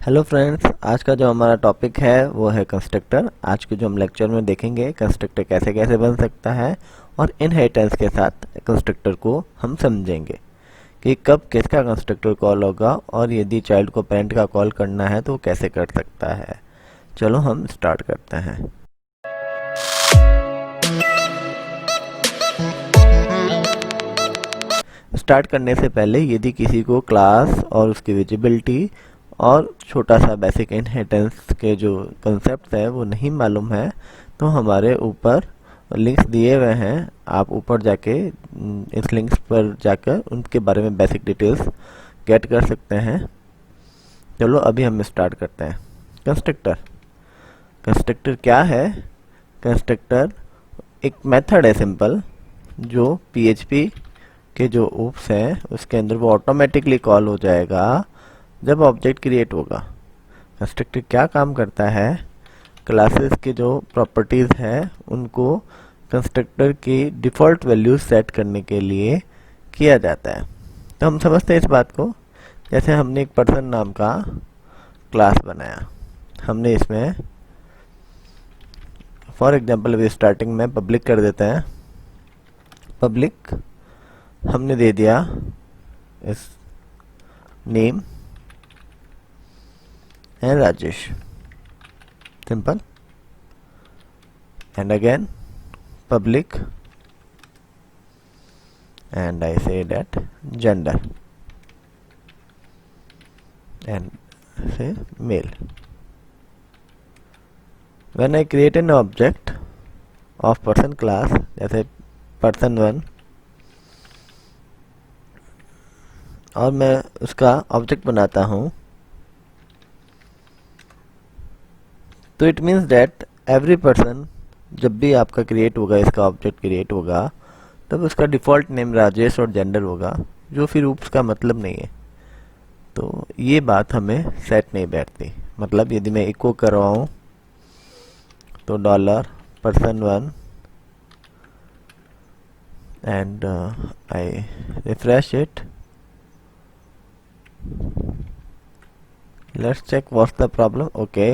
Hello friends, आज का जो हमारा टॉपिक है वो है कंस्ट्रक्टर। आज के जो हम लेक्चर में देखेंगे कंस्ट्रक्टर कैसे कैसे बन सकता है और इनहेरिटेंस के साथ कंस्ट्रक्टर को हम समझेंगे कि कब किसका कंस्ट्रक्टर कॉल होगा और यदि चाइल्ड को पेरेंट का कॉल करना है तो वो कैसे कर सकता है। चलो हम स्टार्ट करते हैं। स्टार्ट करने से पहले यदि किसी को क्लास और उसकी विजिबिलिटी और छोटा सा बेसिक इनहेरिटेंस के जो कंसेप्ट है वो नहीं मालूम है तो हमारे ऊपर लिंक्स दिए हुए हैं, आप ऊपर जाके इस लिंक्स पर जाकर उनके बारे में बेसिक डिटेल्स गेट कर सकते हैं। चलो अभी हम स्टार्ट करते हैं। कंस्ट्रक्टर कंस्ट्रक्टर क्या है? कंस्ट्रक्टर एक मेथड है सिंपल, जो पीएचपी के जो oops हैं उसके अंदर वो ऑटोमेटिकली कॉल हो जाएगा जब ऑब्जेक्ट क्रिएट होगा। कंस्ट्रक्टर क्या काम करता है? क्लासेस के जो प्रॉपर्टीज है उनको कंस्ट्रक्टर की डिफ़ॉल्ट वैल्यू सेट करने के लिए किया जाता है। तो हम समझते हैं इस बात को। जैसे हमने एक पर्सन नाम का क्लास बनाया, हमने इसमें फॉर एग्जांपल अभी स्टार्टिंग में पब्लिक कर देते हैं। पब्लिक हमने दे दिया इस name and Rajesh, simple. And again public and I say that gender and say male. When I create an object of person class, जैसे person1, और मैं उसका ऑब्जेक्ट बनाता हूँ, तो it means that every person जब भी आपका क्रिएट होगा, इसका ऑब्जेक्ट क्रिएट होगा, तब उसका डिफ़ॉल्ट नेम राजेश और जेंडर होगा, जो फिर oops का मतलब नहीं है। तो ये बात हमें सेट नहीं बैठती। मतलब यदि मैं इको कर रहा हूँ तो $person1 and I refresh it, let's check what's the problem. Okay,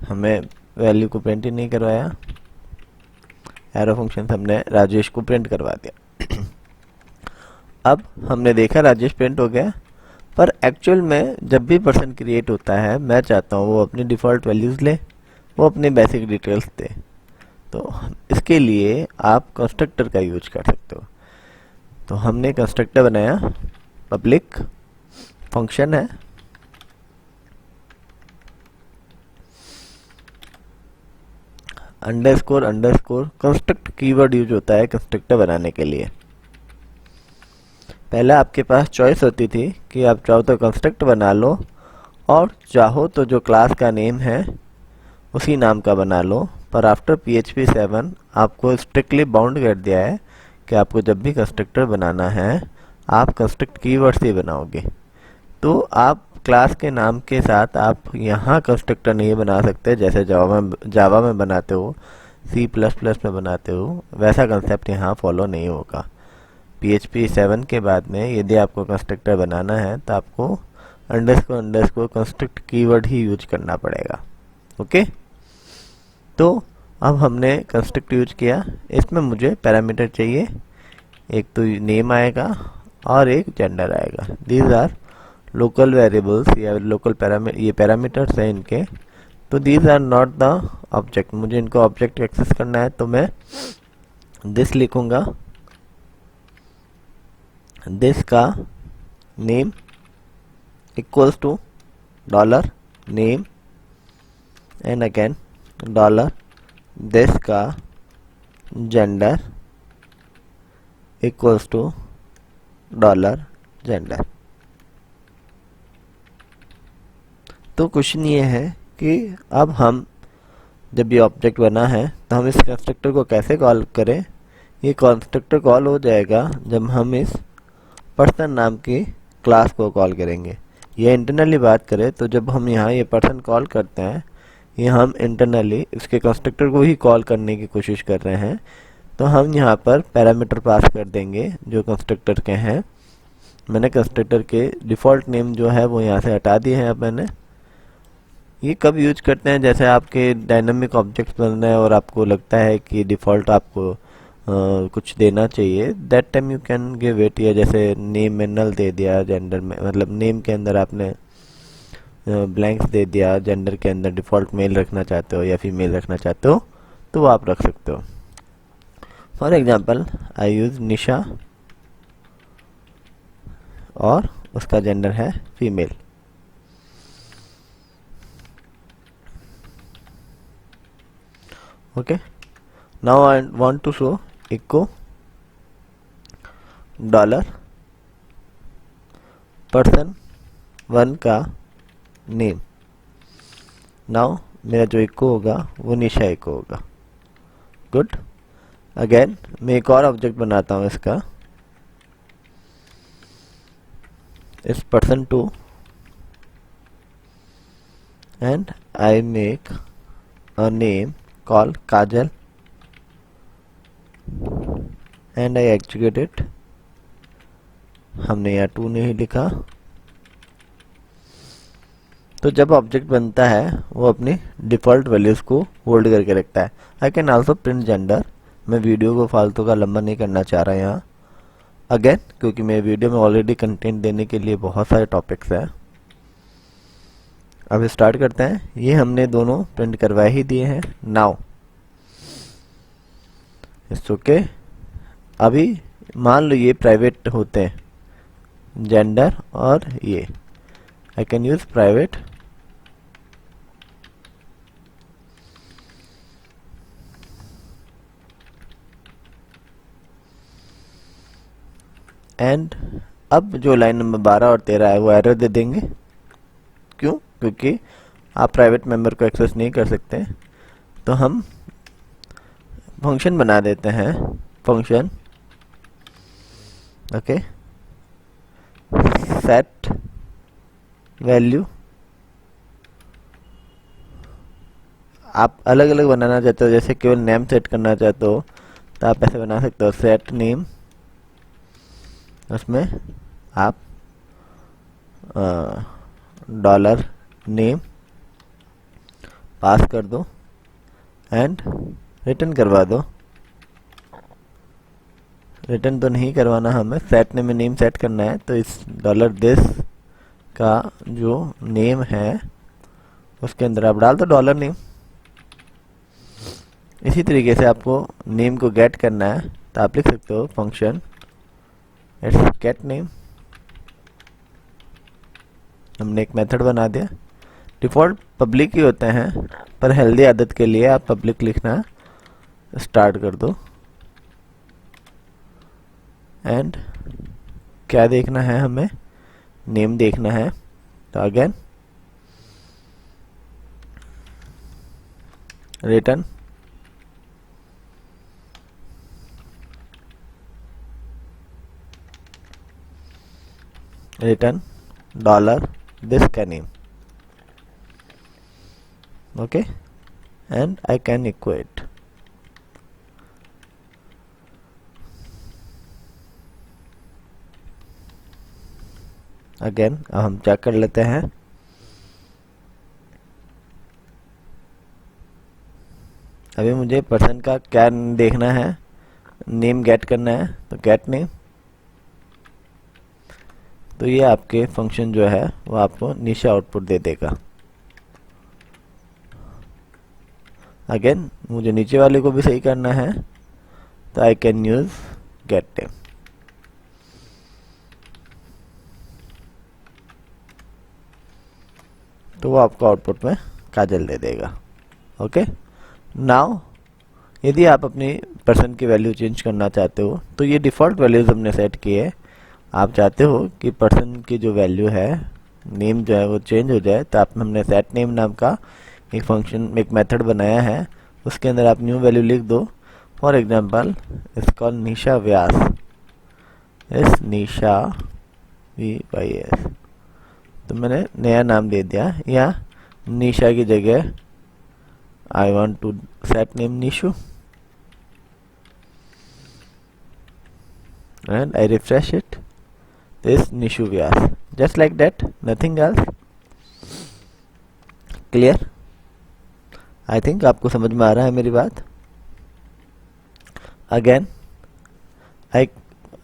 हमें वैल्यू को प्रिंट ही नहीं करवाया, एरो फंक्शन हमने राजेश को प्रिंट करवा दिया। अब हमने देखा राजेश प्रिंट हो गया, पर एक्चुअल में जब भी पर्सन क्रिएट होता है मैं चाहता हूँ वो अपनी डिफ़ॉल्ट वैल्यूज़ ले, वो अपनी बेसिक डिटेल्स दे। तो इसके लिए आप कंस्ट्रक्टर का यूज कर सकते हो। तो हमने कंस्ट्रक्टर बनाया, पब्लिक फंक्शन है, underscore underscore construct keyword use होता है कंस्ट्रक्टर बनाने के लिए। पहले आपके पास चॉइस होती थी कि आप चाहो तो कंस्ट्रक्ट बना लो और चाहो तो जो क्लास का नेम है उसी नाम का बना लो, पर आफ्टर PHP 7 आपको स्ट्रिक्टली बाउंड कर दिया है कि आपको जब भी कंस्ट्रक्टर बनाना है आप कंस्ट्रक्ट कीवर्ड से बनाओगे। तो आप क्लास के नाम के साथ आप यहाँ कंस्ट्रक्टर नहीं बना सकते, जैसे जावा में बनाते हो, C++ में बनाते हो, वैसा कंसेप्ट यहाँ फॉलो नहीं होगा। PHP 7 के बाद में यदि आपको कंस्ट्रक्टर बनाना है तो आपको अंडरस्कोर कंस्ट्रक्ट कीवर्ड ही यूज करना पड़ेगा। ओके, तो अब हमने कंस्ट्रक्ट यूज किया, इसमें मुझे पैरामीटर चाहिए, एक तो नेम आएगा और एक जेंडर आएगा। दीज आर लोकल वेरिएबल्स या लोकल ये पैरामीटर्स हैं इनके। तो these are not the object, मुझे इनको ऑब्जेक्ट एक्सेस करना है तो मैं दिस लिखूंगा, दिस का name equals to dollar name and again dollar this का gender equals to dollar gender. तो क्वेश्चन ये है कि अब हम जब ये ऑब्जेक्ट बना है तो हम इस कंस्ट्रक्टर को कैसे कॉल करें। ये कंस्ट्रक्टर कॉल हो जाएगा जब हम इस पर्सन नाम की क्लास को कॉल करेंगे। ये इंटरनली बात करें तो जब हम यहाँ ये पर्सन कॉल करते हैं, ये हम इंटरनली इसके कंस्ट्रक्टर को ही कॉल करने की कोशिश कर रहे हैं। तो हम यहाँ पर पैरामीटर पास कर देंगे जो कंस्ट्रक्टर के हैं। मैंने कंस्ट्रक्टर के डिफ़ॉल्ट नेम जो है वो यहाँ से हटा दिए हैं अब मैंने, ये कब यूज करते हैं, जैसे आपके डायनामिक ऑब्जेक्ट्स बन रहे हैं और आपको लगता है कि डिफ़ॉल्ट आपको कुछ देना चाहिए, that time you can give it. या जैसे नेम में नल दे दिया, जेंडर में मतलब नेम के अंदर आपने ब्लैंक्स दे दिया, जेंडर के अंदर डिफ़ॉल्ट मेल रखना चाहते हो या फीमेल रखना चाहते हो तो वो आप रख सकते हो। फॉर एग्जांपल आई यूज़ निशा और उसका जेंडर है female. Okay, now I want to show eco dollar person 1 का नेम। नाउ मेरा जो इको होगा वो निशा इको होगा। गुड। अगेन मैं एक और ऑब्जेक्ट बनाता हूँ इसका, इस person 2 and I make a name call Kajal and I execute it. हमने यहाँ 2 नहीं लिखा। तो जब ऑब्जेक्ट बनता है वो अपनी डिफ़ॉल्ट वैल्यूज़ को होल्ड करके रखता है। I can also print gender. मैं वीडियो को फालतू का लंबा नहीं करना चाह रहा यहाँ अगेन, क्योंकि मेरे वीडियो में ऑलरेडी कंटेंट देने के लिए बहुत सारे टॉपिक्स हैं। अब स्टार्ट करते हैं। ये हमने दोनों प्रिंट करवा ही दिए हैं। Now it's okay. अभी मान लो ये प्राइवेट होते हैं जेंडर और ये, I can use private and अब जो लाइन नंबर 12 और 13 है वो एरर दे देंगे। क्यों? क्योंकि आप प्राइवेट मेंबर को एक्सेस नहीं कर सकते। तो हम फंक्शन बना देते हैं, फंक्शन ओके सेट वैल्यू। आप अलग अलग बनाना चाहते हो, जैसे केवल नेम सेट करना चाहते हो तो आप ऐसे बना सकते हो सेट नेम। उसमें आप डॉलर नेम पास कर दो एंड रिटर्न करवा दो। रिटर्न तो नहीं करवाना हमें, सेट नेम में नेम सेट करना है। तो इस डॉलर दिस का जो नेम है उसके अंदर आप डाल दो डॉलर नेम। इसी तरीके से आपको नेम को गेट करना है तो आप लिख सकते हो फंक्शन इट्स गेट नेम। हमने एक मेथड बना दिया। डिफ़ॉल्ट पब्लिक ही होते हैं, पर हेल्दी आदत के लिए आप पब्लिक लिखना स्टार्ट कर दो। एंड क्या देखना है हमें? नेम देखना है। तो अगेन रिटर्न डॉलर दिस का name. okay and I can equate again. अब हम चेक कर लेते हैं। अभी मुझे पर्सन का क्या देखना है, नेम गेट करना है तो गेट नेम। तो ये आपके फंक्शन जो है वो आपको निशा आउटपुट दे देगा। अगेन मुझे नीचे वाले को भी सही करना है तो I can use gate name. तो वो आपको आउटपुट में काजल दे देगा। ओके, नाउ यदि आप अपनी पर्सन की वैल्यू चेंज करना चाहते हो तो ये डिफ़ॉल्ट वैल्यूज हमने सेट की है। आप चाहते हो कि पर्सन की जो वैल्यू है, नेम जो है वो चेंज हो जाए, तो आप हमने सेट नेम नाम का एक फंक्शन, एक मेथड बनाया है। उसके अंदर आप न्यू वैल्यू लिख दो। फॉर एग्जांपल इट्स कॉल्ड निशा व्यास, इस निशा VYS। तो मैंने नया नाम दे दिया, या निशा की जगह I want to set name Nishu and I refresh it. This Nishu Vyas, just like that, nothing else. Clear? I think आपको समझ में आ रहा है मेरी बात। अगेन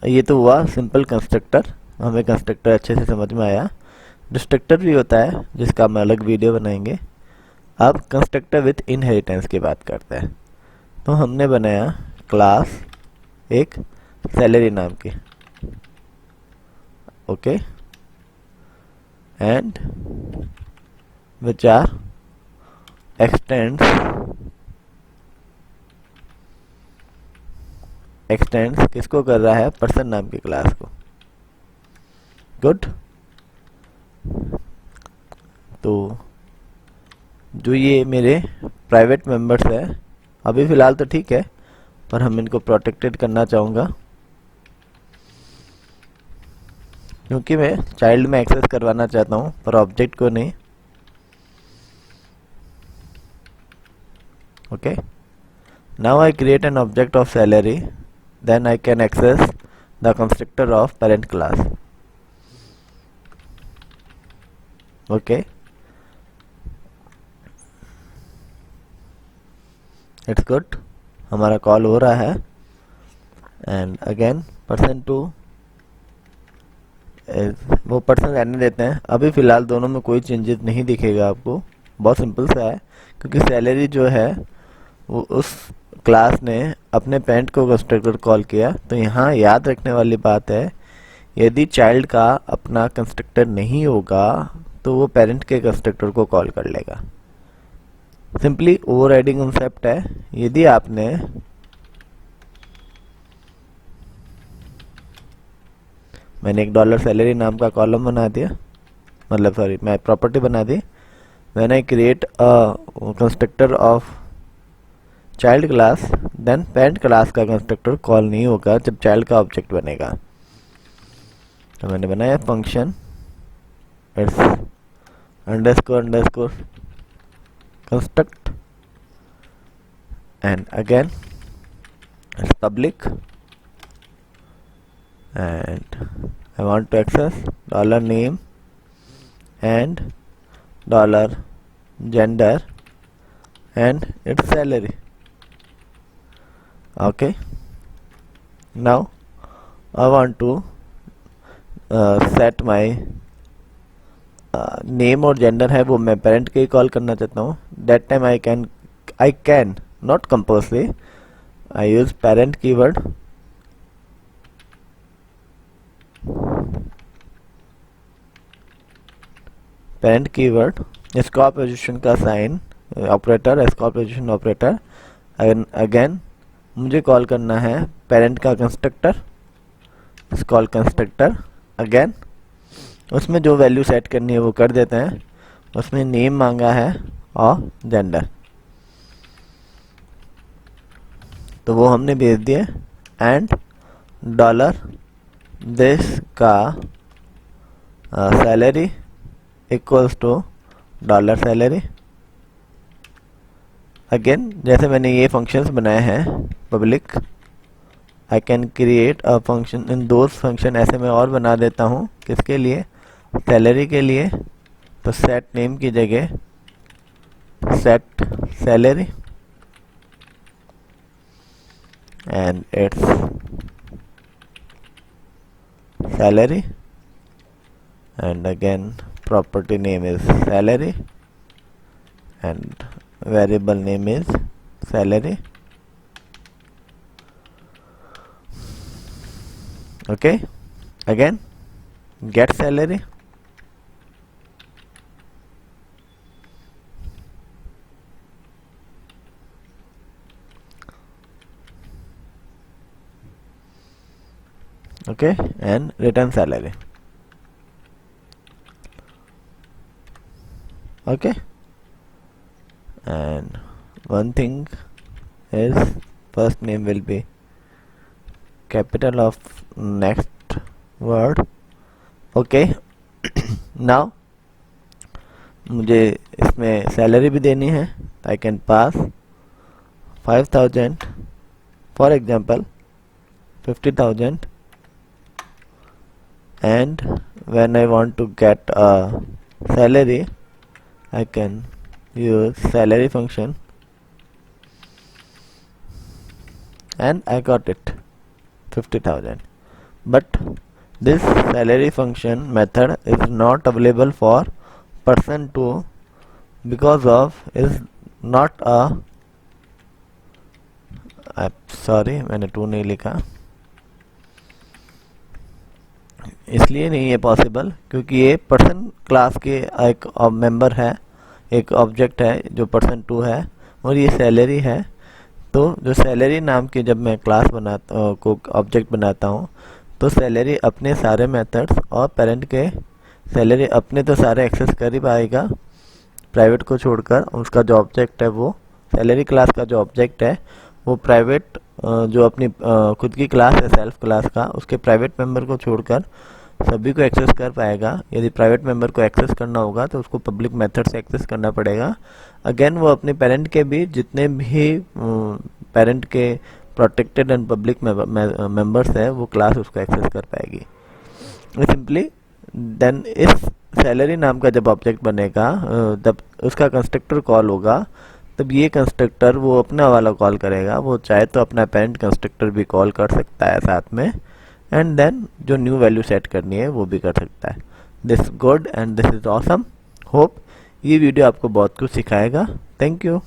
ये तो हुआ सिंपल कंस्ट्रक्टर, हमें कंस्ट्रक्टर अच्छे से समझ में आया। डिस्ट्रक्टर भी होता है जिसका हम अलग वीडियो बनाएंगे। अब कंस्ट्रक्टर विथ इनहेरिटेंस की बात करते हैं। तो हमने बनाया क्लास एक सैलरी नाम की, okay, and which are extends किसको कर रहा है? पर्सन नाम की क्लास को। गुड। तो जो ये मेरे प्राइवेट मेंबर्स है, अभी फ़िलहाल तो ठीक है, पर हम इनको प्रोटेक्टेड करना चाहूँगा क्योंकि मैं चाइल्ड में एक्सेस करवाना चाहता हूँ पर ऑब्जेक्ट को नहीं। Okay, now I create an object of salary, then I can access the constructor of parent class. Okay, it's good, हमारा कॉल हो रहा है। एंड अगेन पर्सन टू, वो पर्सन रहने देते हैं। अभी फ़िलहाल दोनों में कोई चेंजेस नहीं दिखेगा आपको, बहुत सिंपल सा है क्योंकि सैलरी जो है वो उस क्लास ने अपने पेरेंट को कंस्ट्रक्टर कॉल किया। तो यहाँ याद रखने वाली बात है, यदि चाइल्ड का अपना कंस्ट्रक्टर नहीं होगा तो वो पेरेंट के कंस्ट्रक्टर को कॉल कर लेगा। सिंपली ओवरराइडिंग कंसेप्ट है। यदि आपने मैंने एक डॉलर सैलरी नाम का कॉलम बना दिया, मतलब सॉरी मैं प्रॉपर्टी बना दी। When I create a constructor of child class, then parent class का कंस्ट्रक्टर कॉल नहीं होगा जब चाइल्ड का ऑब्जेक्ट बनेगा। तो मैंने बनाया function it's underscore underscore construct and again it's public and I want to access dollar name and dollar gender and its salary. Okay, now I want to set my name और gender है वो मैं parent के ही call करना चाहता हूँ। That time I can not compulsory I use parent keyword parent keyword scope position का sign operator scope position operator. Again मुझे कॉल करना है पेरेंट का कंस्ट्रक्टर कॉल कंस्ट्रक्टर। अगेन उसमें जो वैल्यू सेट करनी है वो कर देते हैं। उसमें नेम मांगा है और जेंडर, तो वो हमने भेज दिए। एंड डॉलर दिस का salary equals to dollar salary. Again जैसे मैंने ये फंक्शंस बनाए हैं public, I can create a function in those function. ऐसे मैं और बना देता हूँ किसके लिए? सैलरी के लिए। तो सेट नेम की जगह set salary and it's salary and again property name is salary and variable name is salary. Okay, again get salary okay and return salary. Okay, and one thing is first name will be capital of next word. Okay, now मुझे इसमें salary भी देनी है। I can pass 5000 for example 50,000 and when I want to get a salary I can use salary function and I got it 50,000. But this salary function method is not available for person 2 because of is not a sorry मैंने 2 नहीं लिखा, इसलिए नहीं है possible क्योंकि ये person class के एक मेंबर है, एक ऑब्जेक्ट है जो पर्सन 2 है और ये सैलरी है। तो जो सैलरी नाम की जब मैं क्लास बनाता को ऑब्जेक्ट बनाता हूँ तो सैलरी अपने सारे मेथड्स और पेरेंट के सैलरी अपने तो सारे एक्सेस कर ही पाएगा प्राइवेट को छोड़कर। उसका जो ऑब्जेक्ट है वो सैलरी क्लास का जो ऑब्जेक्ट है वो प्राइवेट जो अपनी खुद की क्लास है सेल्फ क्लास का उसके प्राइवेट मेंबर को छोड़कर सभी को एक्सेस कर पाएगा। यदि प्राइवेट मेंबर को एक्सेस करना होगा तो उसको पब्लिक मेथड से एक्सेस करना पड़ेगा। अगेन वो अपने पेरेंट के भी जितने भी पेरेंट के प्रोटेक्टेड एंड पब्लिक मेंबर्स है वो क्लास उसको एक्सेस कर पाएगी सिंपली। देन इस सैलरी नाम का जब ऑब्जेक्ट बनेगा जब उसका कंस्ट्रक्टर कॉल होगा तब ये कंस्ट्रक्टर वो अपना वाला कॉल करेगा। वो चाहे तो अपना पेरेंट कंस्ट्रक्टर भी कॉल कर सकता है साथ में एंड देन जो न्यू वैल्यू सेट करनी है वो भी कर सकता है। This good and this is awesome. Hope ये वीडियो आपको बहुत कुछ सिखाएगा। Thank you.